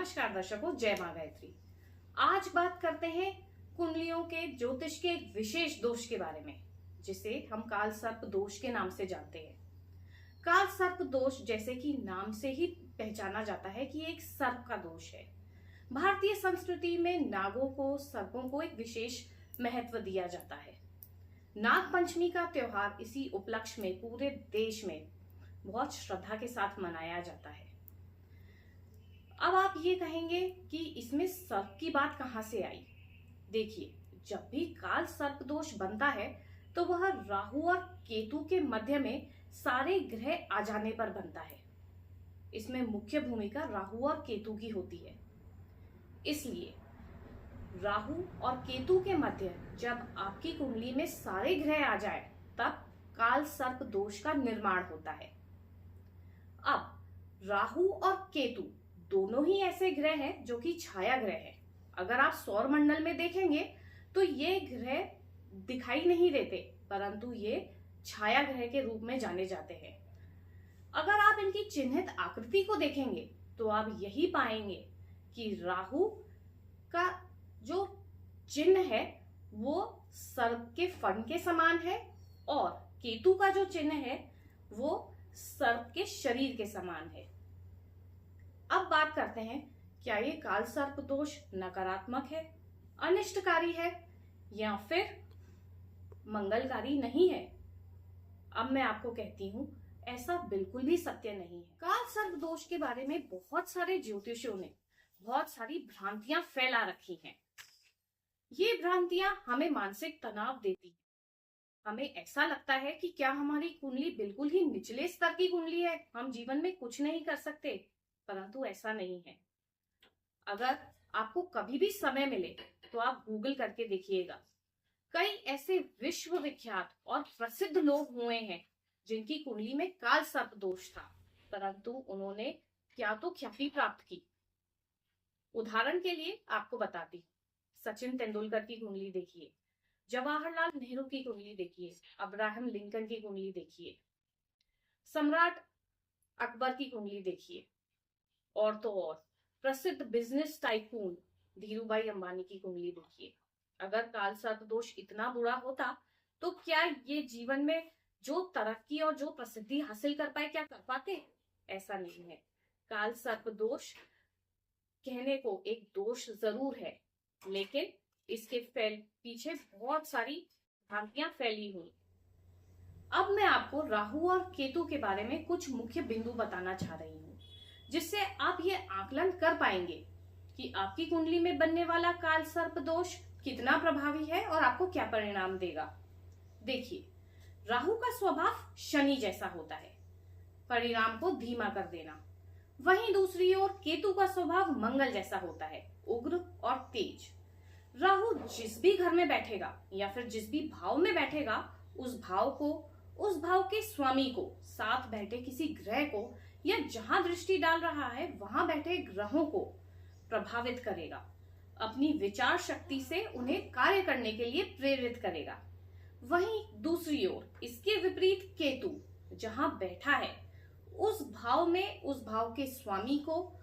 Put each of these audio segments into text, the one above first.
नमस्कार दर्शकों, जय मां गायत्री। आज बात करते हैं कुंडलियों के ज्योतिष के एक विशेष दोष के बारे में, जिसे हम काल सर्प दोष के नाम से जानते हैं। काल सर्प दोष जैसे कि नाम से ही पहचाना जाता है कि एक सर्प का दोष है। भारतीय संस्कृति में नागों को, सर्पों को एक विशेष महत्व दिया जाता है। नाग पंचमी का त्योहार इसी उपलक्ष्य में पूरे देश में बहुत श्रद्धा के साथ मनाया जाता है। अब आप ये कहेंगे कि इसमें सर्प की बात कहां से आई? देखिए, जब भी काल सर्प दोष बनता है तो वह राहु और केतु के मध्य में सारे ग्रह आ जाने पर बनता है। इसमें मुख्य भूमिका राहु और केतु की होती है। इसलिए राहु और केतु के मध्य जब आपकी कुंडली में सारे ग्रह आ जाए तब काल सर्प दोष का निर्माण होता है। अब राहु और केतु दोनों ही ऐसे ग्रह हैं जो कि छाया ग्रह है। अगर आप सौर मंडल में देखेंगे तो ये ग्रह दिखाई नहीं देते, परंतु ये छाया ग्रह के रूप में जाने जाते हैं। अगर आप इनकी चिन्हित आकृति को देखेंगे तो आप यही पाएंगे कि राहु का जो चिन्ह है वो सर्प के फन के समान है और केतु का जो चिन्ह है वो सर्प के शरीर के समान है। अब बात करते हैं, क्या ये काल सर्प दोष नकारात्मक है, अनिष्टकारी है या फिर मंगलकारी नहीं है? अब मैं आपको कहती हूं, ऐसा बिल्कुल भी सत्य नहीं है। काल सर्प दोष के बारे में बहुत सारे ज्योतिषियों ने बहुत सारी भ्रांतियां फैला रखी हैं। ये भ्रांतियां हमें मानसिक तनाव देती हैं। हमें ऐसा लगता है कि क्या हमारी कुंडली बिल्कुल ही निचले स्तर की कुंडली है, हम जीवन में कुछ नहीं कर सकते, परंतु ऐसा नहीं है। अगर आपको कभी भी समय मिले तो आप गूगल करके देखिएगा। कई ऐसे विश्व विख्यात और प्रसिद्ध लोग हुए हैं जिनकी कुंडली में काल सर्प दोष था, परंतु उन्होंने क्या तो ख्याति प्राप्त की। उदाहरण के लिए आपको बताती हूँ, सचिन तेंदुलकर की कुंडली देखिए, जवाहरलाल नेहरू की कुंडली देखिए, अब्राहम लिंकन की कुंडली देखिए, सम्राट अकबर की कुंडली देखिए, और तो और प्रसिद्ध बिजनेस टाइकून धीरूभाई अंबानी की कुंडली देखिए। अगर काल सर्प दोष इतना बुरा होता तो क्या ये जीवन में जो तरक्की और जो प्रसिद्धि हासिल कर पाए, क्या कर पाते? ऐसा नहीं है। काल सर्प दोष कहने को एक दोष जरूर है, लेकिन इसके पीछे बहुत सारी भ्रांतियां फैली हुई। अब मैं आपको राहु और केतु के बारे में कुछ मुख्य बिंदु बताना चाह रही हूँ, जिससे आप ये आकलन कर पाएंगे कि आपकी कुंडली में बनने वाला काल सर्प दोष कितना प्रभावी है और आपको क्या परिणाम देगा। देखिए, राहु का स्वभाव शनि जैसा होता है, परिणाम को धीमा कर देना। वहीं दूसरी ओर केतु का स्वभाव मंगल जैसा होता है, उग्र और तेज। राहु जिस भी घर में बैठेगा या फिर जिस भी भाव में बैठेगा, उस भाव के स्वामी को, साथ बैठे किसी ग्रह को या जहां दृष्टि डाल रहा है वहां बैठे ग्रहों को प्रभावित करेगा। अपनी विचार शक्ति से उन्हें कार्य करने के लिए प्रेरित करेगा। वहीं दूसरी ओर इसके विपरीत केतु जहां बैठा है उस भाव के स्वामी को,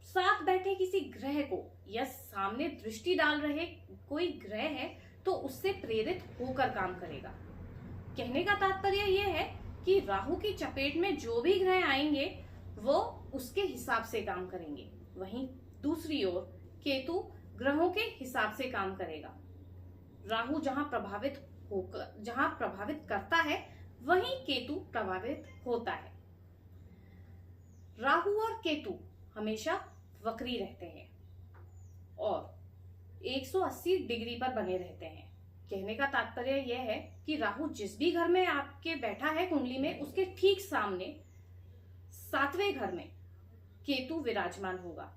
साथ बैठे किसी ग्रह को या सामने दृष्टि डाल रहे कोई ग्रह है तो उससे प्रेरित होकर काम करेगा। कहने का तात्पर्य यह है कि राहु की चपेट में जो भी ग्रह आएंगे वो उसके हिसाब से काम करेंगे। वहीं दूसरी ओर केतु ग्रहों के हिसाब से काम करेगा। राहु जहां प्रभावित करता है वहीं केतु प्रभावित होता है। राहु और केतु हमेशा वक्री रहते हैं और 180 डिग्री पर बने रहते हैं। कहने का तात्पर्य यह है कि राहु जिस भी घर में आपके बैठा है कुंडली में, उसके ठीक सामने 7वें घर में केतु विराजमान होगा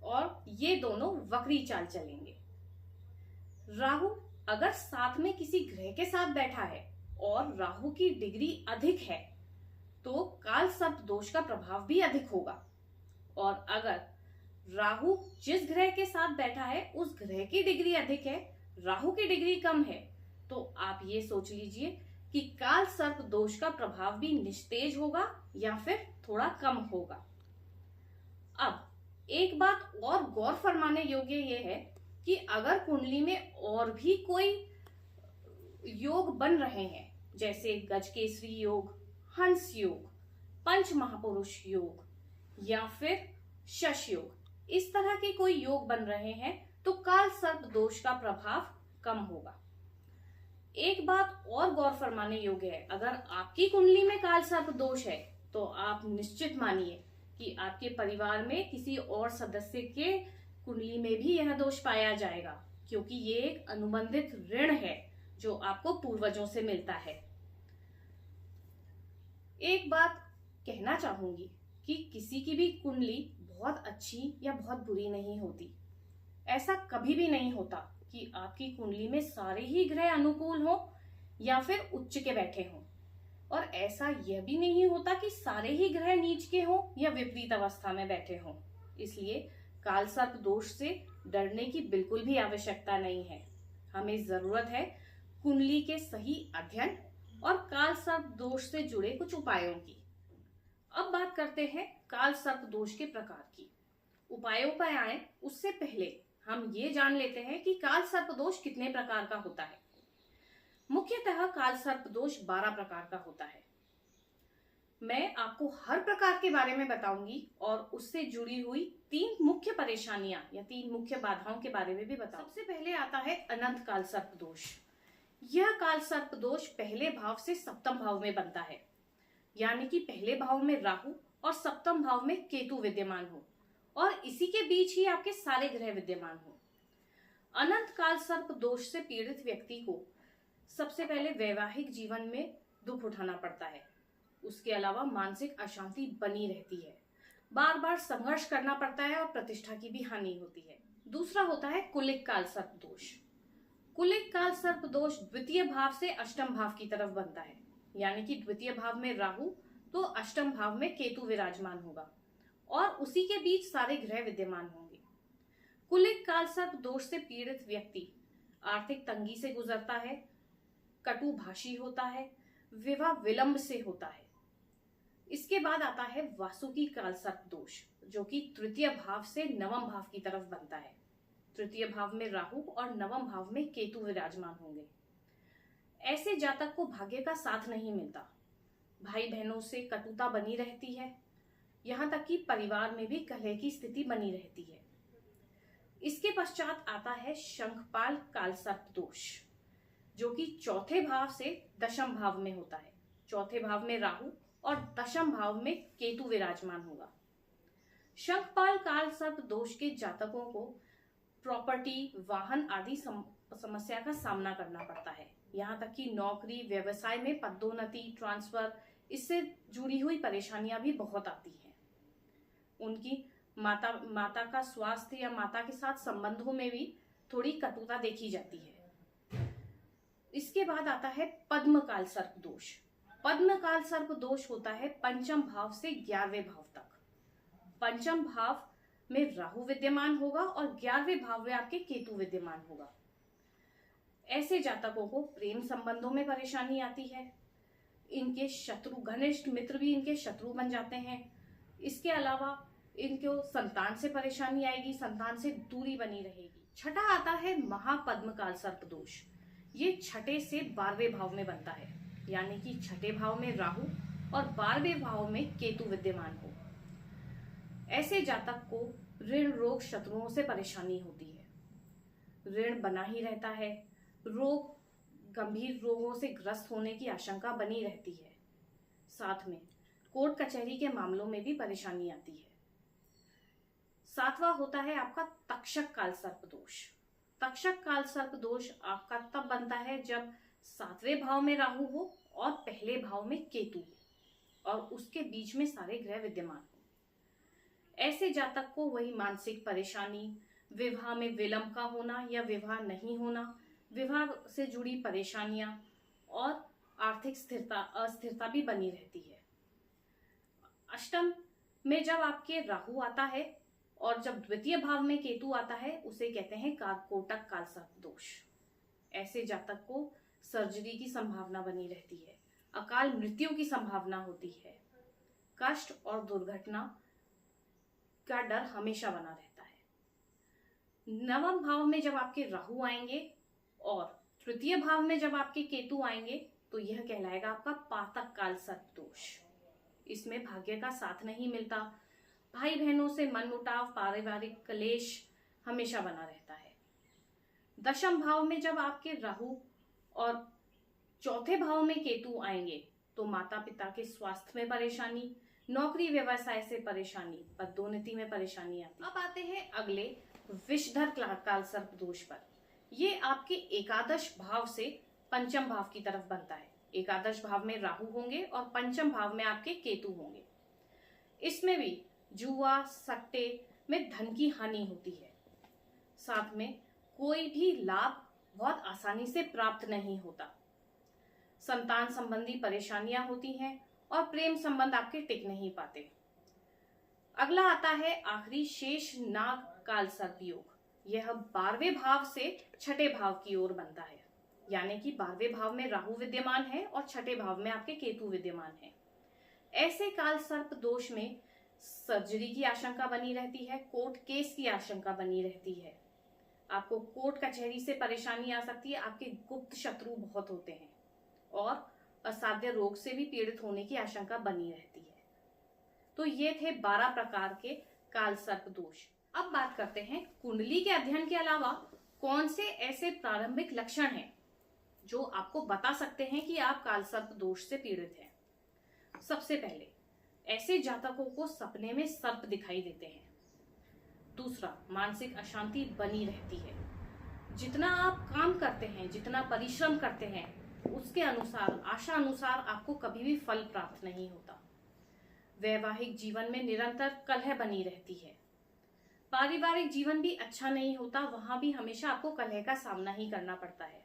और ये दोनों वक्री चाल चलेंगे। राहु अगर साथ में किसी ग्रह के साथ बैठा है और राहु की डिग्री अधिक है तो काल सर्प दोष का प्रभाव भी अधिक होगा, और अगर राहु जिस ग्रह के साथ बैठा है उस ग्रह की डिग्री अधिक है, राहु की डिग्री कम है, तो आप ये सोच लीजिए कि काल सर्प दोष का प्रभाव भी निस्तेज होगा या फिर थोड़ा कम होगा। अब एक बात और गौर फरमाने योग्य ये है कि अगर कुंडली में और भी कोई योग बन रहे हैं, जैसे गजकेसरी योग, हंस योग, पंच महापुरुष योग या फिर शश योग, इस तरह के कोई योग बन रहे हैं, तो काल सर्प दोष का प्रभाव कम होगा। एक बात और गौर फरमाने योग्य है, अगर आपकी कुंडली में काल सर्प दोष है तो आप निश्चित मानिए कि आपके परिवार में किसी और सदस्य के कुंडली में भी यह दोष पाया जाएगा, क्योंकि ये एक अनुबंधित ऋण है जो आपको पूर्वजों से मिलता है। एक बात कहना चाहूंगी कि किसी की भी कुंडली बहुत अच्छी या बहुत बुरी नहीं होती। ऐसा कभी भी नहीं होता कि आपकी कुंडली में सारे ही ग्रह अनुकूल हो या फिर उच्च के बैठे हों, और ऐसा यह भी नहीं होता कि सारे ही ग्रह नीच के हों या विपरीत अवस्था में बैठे हों। इसलिए काल सर्प दोष से डरने की बिल्कुल भी आवश्यकता नहीं है। हमें जरूरत है कुंडली के सही अध्ययन और काल सर्प दोष से जुड़े कुछ उपायों की। अब बात करते हैं काल सर्प दोष के प्रकार की। उपायों पर आए उससे पहले हम ये जान लेते हैं कि काल सर्प दोष कितने प्रकार का होता है। मुख्यतः काल सर्प दोष 12 प्रकार का होता है। मैं आपको हर प्रकार के बारे में बताऊंगी और उससे जुड़ी हुई 3 मुख्य परेशानियां या 3 मुख्य बाधाओं के बारे में भी बताऊं। सबसे पहले आता है अनंत काल सर्प दोष। यह काल सर्प दोष पहले भाव से सप्तम भाव में बनता है, यानी कि पहले भाव में राहु और सप्तम भाव में केतु विद्यमान हो और इसी के बीच ही आपके सारे ग्रह विद्यमान हो। अनंत काल सर्प दोष से पीड़ित व्यक्ति को सबसे पहले वैवाहिक जीवन में दुख उठाना पड़ता है। उसके अलावा मानसिक अशांति बनी रहती है, बार बार संघर्ष करना पड़ता है और प्रतिष्ठा की भी हानि होती है। दूसरा होता है कुलिक काल सर्प दोष। कुलिक काल सर्प दोष द्वितीय भाव से अष्टम भाव की तरफ बनता है, यानी कि द्वितीय भाव में राहु तो अष्टम भाव में केतु विराजमान होगा और उसी के बीच सारे ग्रह विद्यमान होंगे। कुलिक काल सर्प दोष से पीड़ित व्यक्ति आर्थिक तंगी से गुजरता है, कटु भाषी होता है, विवाह विलंब से होता है। इसके बाद आता है वासुकी काल सर्प दोष, जो कि तृतीय भाव से नवम भाव की तरफ बनता है। तृतीय भाव में राहु और नवम भाव में केतु विराजमान होंगे। ऐसे जातक को भाग्य का साथ नहीं मिलता, भाई बहनों से कटुता बनी रहती है, यहाँ तक कि परिवार में भी कलह की स्थिति बनी रहती है। इसके पश्चात आता है शंखपाल काल सर्प दोष, जो कि चौथे भाव से दशम भाव में होता है। चौथे भाव में राहु और दशम भाव में केतु विराजमान होगा। शंखपाल काल सर्प दोष के जातकों को प्रॉपर्टी, वाहन आदि समस्या का सामना करना पड़ता है। यहाँ तक कि नौकरी, व्यवसाय में पदोन्नति, ट्रांसफर, इससे जुड़ी हुई परेशानियां भी बहुत आती हैं। उनकी माता का स्वास्थ्य या माता के साथ संबंधों में भी थोड़ी कटुता देखी जाती है। इसके बाद आता है पद्म काल सर्प दोष। पद्म काल सर्प दोष होता है पंचम भाव से 11वें भाव तक। पंचम भाव में राहु विद्यमान होगा और 11वें भाव में आपके केतु विद्यमान होगा। ऐसे जातकों को प्रेम संबंधों में परेशानी आती है। इनके शत्रु, घनिष्ठ मित्र भी इनके शत्रु बन जाते हैं। इसके अलावा इनको संतान से परेशानी आएगी, संतान से दूरी बनी रहेगी। छठा आता है महापद्म काल सर्प दोष। ये छठे से 12वें भाव में बनता है, यानी कि छठे भाव में राहु और 12वें भाव में केतु विद्यमान हो। ऐसे जातक को ऋण, रोग, शत्रुओं से परेशानी होती है। ऋण बना ही रहता है, रोग, गंभीर रोगों से ग्रस्त होने की आशंका बनी रहती है। साथ में कोर्ट कचहरी के मामलों में भी परेशानी आती है। सातवां होता है आपका तक्षक काल सर्प दोष। तक्षक काल सर्प दोष आपका तब बनता है जब 7वें भाव में राहु हो और पहले भाव में केतु हो और उसके बीच में सारे ग्रह विद्यमान हो। ऐसे जातक को वही मानसिक परेशानी, विवाह में विलंब का होना या विवाह नहीं होना, विवाह से जुड़ी परेशानियां और आर्थिक अस्थिरता भी बनी रहती है। अष्टम में जब आपके राहु आता है और जब द्वितीय भाव में केतु आता है, उसे कहते हैं कोटक काल सर्प दोष। ऐसे जातक को सर्जरी की संभावना बनी रहती है, अकाल मृत्यु की संभावना होती है, कष्ट और दुर्घटना का डर हमेशा बना रहता है। नवम भाव में जब आपके राहु आएंगे और तृतीय भाव में जब आपके केतु आएंगे तो यह कहलाएगा आपका पातक काल सर्प दोष। इसमें भाग्य का साथ नहीं मिलता, भाई बहनों से मनमुटाव, पारिवारिक क्लेश हमेशा बना रहता है। दशम भाव में जब आपके राहु और चौथे भाव में केतु आएंगे तो माता पिता के स्वास्थ्य में परेशानी, नौकरी व्यवसाय से परेशानी, पदोन्नति में परेशानी आती है। अब आते हैं अगले विषधर काल सर्प दोष पर। ये आपके एकादश भाव से पंचम भाव की तरफ बनता है। एकादश भाव में राहु होंगे और पंचम भाव में आपके केतु होंगे। इसमें भी जुआ सट्टे में धन की हानि होती है। साथ में कोई भी लाभ बहुत आसानी से प्राप्त नहीं होता। संतान संबंधी परेशानियां होती हैं और प्रेम संबंध आपके टिक नहीं पाते। अगला आता है आखिरी शेष नाग काल सर्प योग। यह 12वें भाव से छठे भाव की ओर बनता है, यानी कि 12वें भाव में राहु विद्यमान है और छठे भाव में आपके केतु विद्यमान है। ऐसे काल सर्प दोष में सर्जरी की आशंका बनी रहती है, कोर्ट केस की आशंका बनी रहती है। आपको कोर्ट कचहरी से परेशानी आ सकती है, आपके गुप्त शत्रु बहुत होते हैं और असाध्य रोग से भी पीड़ित होने की आशंका बनी रहती है। तो ये थे 12 प्रकार के काल सर्प दोष। अब बात करते हैं कुंडली के अध्ययन के अलावा कौन से ऐसे प्रारंभिक लक्षण हैं जो आपको बता सकते हैं कि आप काल सर्प दोष से पीड़ित हैं। सबसे पहले, ऐसे जातकों को सपने में सर्प दिखाई देते हैं। दूसरा, मानसिक अशांति बनी रहती है। जितना आप काम करते हैं, जितना परिश्रम करते हैं, उसके अनुसार, आशा अनुसार आपको कभी भी फल प्राप्त नहीं होता। वैवाहिक जीवन में निरंतर कलह बनी रहती है। पारिवारिक जीवन भी अच्छा नहीं होता, वहां भी हमेशा आपको कलह का सामना ही करना पड़ता है।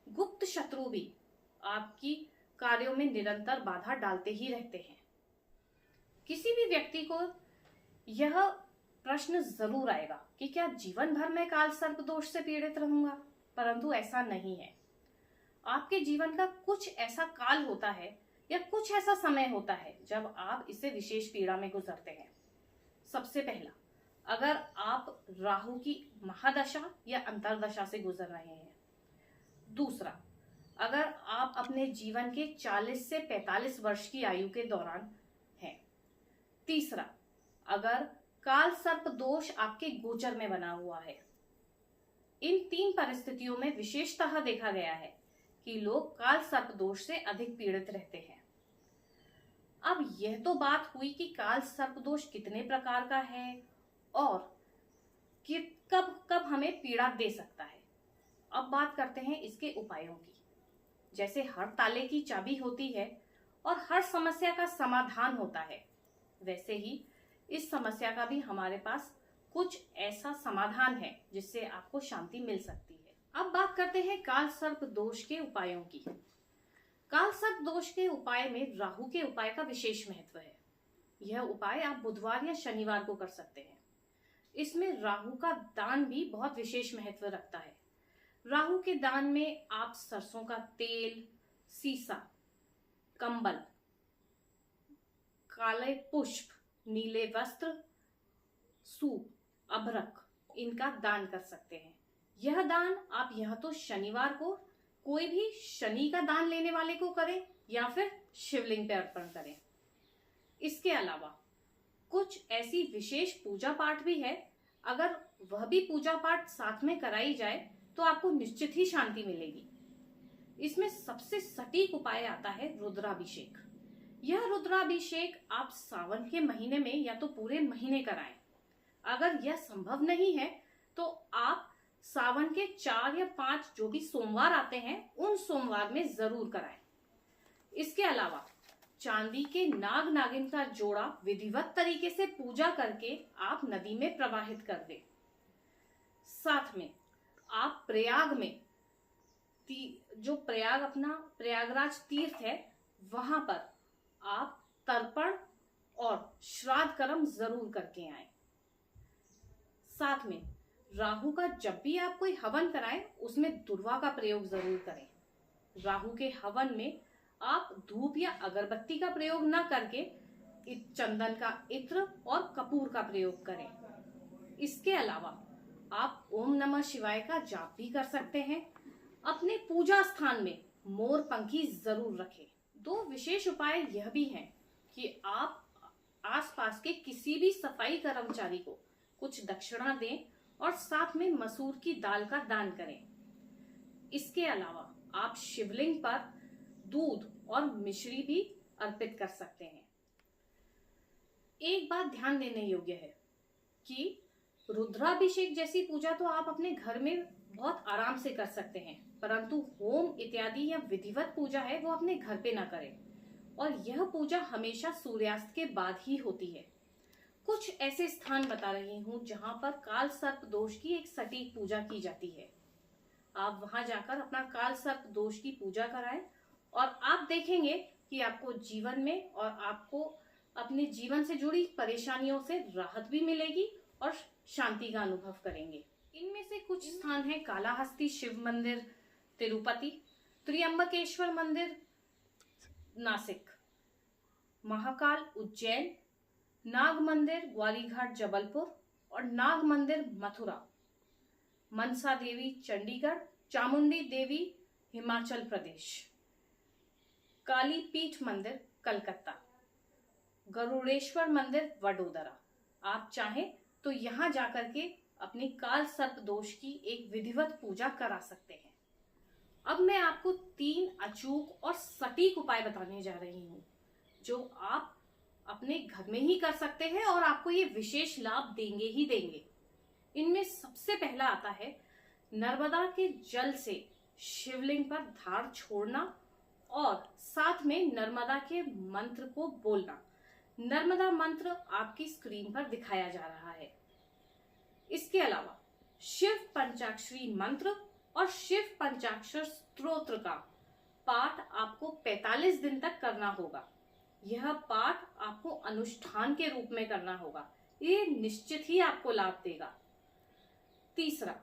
गुप्त शत्रु भी आपकी कार्यों में निरंतर बाधा डालते ही रहते हैं। किसी भी व्यक्ति को यह प्रश्न जरूर आएगा कि क्या जीवन भर मैं काल सर्प दोष से पीड़ित रहूंगा, परंतु ऐसा नहीं है। आपके जीवन का कुछ ऐसा काल होता है या कुछ ऐसा समय होता है जब आप इससे विशेष पीड़ा में गुजरते हैं। सबसे पहला, अगर आप राहु की महादशा या अंतरदशा से गुजर रहे हैं। दूसरा, अगर आप अपने जीवन के 40 से 45 वर्ष की आयु के दौरान हैं। तीसरा, अगर काल सर्प दोष आपके गोचर में बना हुआ है। इन 3 परिस्थितियों में विशेषतः देखा गया है कि लोग काल सर्प दोष से अधिक पीड़ित रहते हैं। अब यह तो बात हुई कि काल सर्प दोष कितने प्रकार का है और कि कब कब हमें पीड़ा दे सकता है। अब बात करते हैं इसके उपायों की। जैसे हर ताले की चाबी होती है और हर समस्या का समाधान होता है, वैसे ही इस समस्या का भी हमारे पास कुछ ऐसा समाधान है जिससे आपको शांति मिल सकती है। अब बात करते हैं काल सर्प दोष के उपायों की। काल सर्प दोष के उपाय में राहु के उपाय का विशेष महत्व है। यह उपाय आप बुधवार या शनिवार को कर सकते हैं। इसमें राहु का दान भी बहुत विशेष महत्व रखता है। राहु के दान में आप सरसों का तेल, सीसा, कंबल, काले पुष्प, नीले वस्त्र, सूप, अभ्रक, इनका दान कर सकते हैं। यह दान आप यह तो शनिवार को कोई भी शनि का दान लेने वाले को करें या फिर शिवलिंग पे अर्पण करें। इसके अलावा कुछ ऐसी विशेष पूजा पाठ भी है, अगर वह भी पूजा पाठ साथ में कराई जाए तो आपको निश्चित ही शांति मिलेगी। इसमें सबसे सटीक उपाय आता है रुद्राभिषेक। यह रुद्राभिषेक आप सावन के महीने में या तो पूरे महीने कराएं। अगर यह संभव नहीं है तो आप सावन के 4 या 5 जो भी सोमवार आते हैं उन सोमवार में जरूर कराएं। इसके अलावा चांदी के नाग नागिन का जोड़ा विधिवत तरीके से पूजा करके आप नदी में प्रवाहित कर दें। साथ में आप प्रयाग में जो प्रयाग अपना प्रयागराज तीर्थ है वहां पर आप तर्पण और श्राद्ध कर्म जरूर करके आए। साथ में राहु का जब भी आप कोई हवन कराएं उसमें दुर्वा का प्रयोग जरूर करें। राहु के हवन में आप धूप या अगरबत्ती का प्रयोग न करके चंदन का इत्र और कपूर का प्रयोग करें। इसके अलावा आप ओम नमः शिवाय का जाप भी कर सकते हैं। अपने पूजा स्थान में मोर पंखी जरूर रखें। दो विशेष उपाय यह भी हैं कि आप आसपास के किसी भी सफाई कर्मचारी को कुछ दक्षिणा दें और साथ में मसूर की दाल का दान करें। इसके अलावा आप शिवलिंग पर दूध और मिश्री भी अर्पित कर सकते हैं। एक बात ध्यान देने योग्य है कि रुद्राभिषेक जैसी पूजा तो आप अपने घर में बहुत आराम से कर सकते हैं, परंतु होम इत्यादि या विधिवत पूजा है वो अपने घर पे ना करें। और यह पूजा हमेशा सूर्यास्त के बाद ही होती है। कुछ ऐसे स्थान बता रही हूँ जहाँ पर काल सर्प दोष की एक सटीक पूजा की जाती है। आप वहां जाकर अपना काल सर्प दोष की पूजा कराएं और आप देखेंगे कि आपको जीवन में और आपको अपने जीवन से जुड़ी परेशानियों से राहत भी मिलेगी और शांति का अनुभव करेंगे। इनमें से कुछ स्थान है कालाहस्ती शिव मंदिर तिरुपति, त्र्यंबकेश्वर मंदिर नासिक, महाकाल उज्जैन, नाग मंदिर ग्वारीघाट जबलपुर और नाग मंदिर मथुरा, मनसा देवी चंडीगढ़, चामुंडी देवी हिमाचल प्रदेश, काली पीठ मंदिर कलकत्ता, गरुड़ेश्वर मंदिर वडोदरा। आप चाहें तो यहाँ जाकर के अपनी काल सर्प दोष की एक विधिवत पूजा करा सकते हैं। अब मैं आपको 3 अचूक और सटीक उपाय बताने जा रही हूँ जो आप अपने घर में ही कर सकते हैं और आपको ये विशेष लाभ देंगे ही देंगे। इनमें सबसे पहला आता है नर्मदा के जल से शिवलिंग पर धार छोड़ना और साथ में नर्मदा के मंत्र को बोलना। नर्मदा मंत्र आपकी स्क्रीन पर दिखाया जा रहा है। इसके अलावा शिव पंचाक्षरी मंत्र और शिव पंचाक्षर स्तोत्र का पाठ आपको 45 दिन तक करना होगा। यह पाठ आपको अनुष्ठान के रूप में करना होगा। ये निश्चित ही आपको लाभ देगा। तीसरा,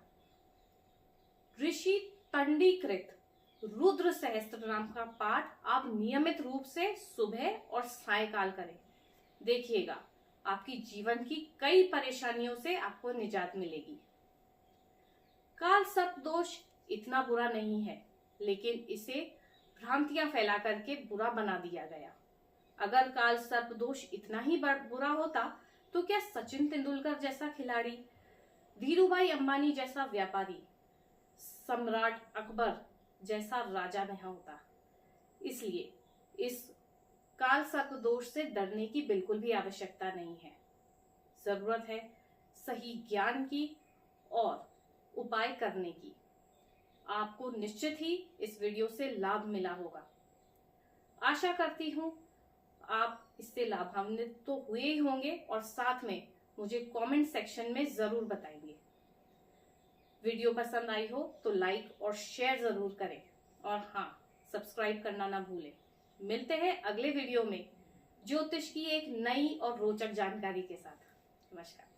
ऋषि तंडीकृत रुद्र सहस्त्र नाम का पाठ आप नियमित रूप से सुबह और सायकाल करें। देखिएगा आपकी जीवन की कई परेशानियों से आपको निजात मिलेगी। काल सर्प दोष इतना बुरा नहीं है, लेकिन इसे भ्रांतियां फैला करके बुरा बना दिया गया। अगर काल सर्प दोष इतना ही बुरा होता तो क्या सचिन तेंदुलकर जैसा खिलाड़ी, धीरूभाई अंबानी जैसा व्यापारी, सम्राट अकबर जैसा राजा नहीं होता। इसलिए इस काल सर्प दोष से डरने की बिल्कुल भी आवश्यकता नहीं है। जरूरत है सही ज्ञान की और उपाय करने की। आपको निश्चित ही इस वीडियो से लाभ मिला होगा। आशा करती हूँ आप इससे लाभान्वित तो हुए ही होंगे और साथ में मुझे कमेंट सेक्शन में जरूर बताएंगे। वीडियो पसंद आई हो तो लाइक और शेयर जरूर करें और हाँ, सब्सक्राइब करना ना भूलें। मिलते हैं अगले वीडियो में ज्योतिष की एक नई और रोचक जानकारी के साथ। नमस्कार।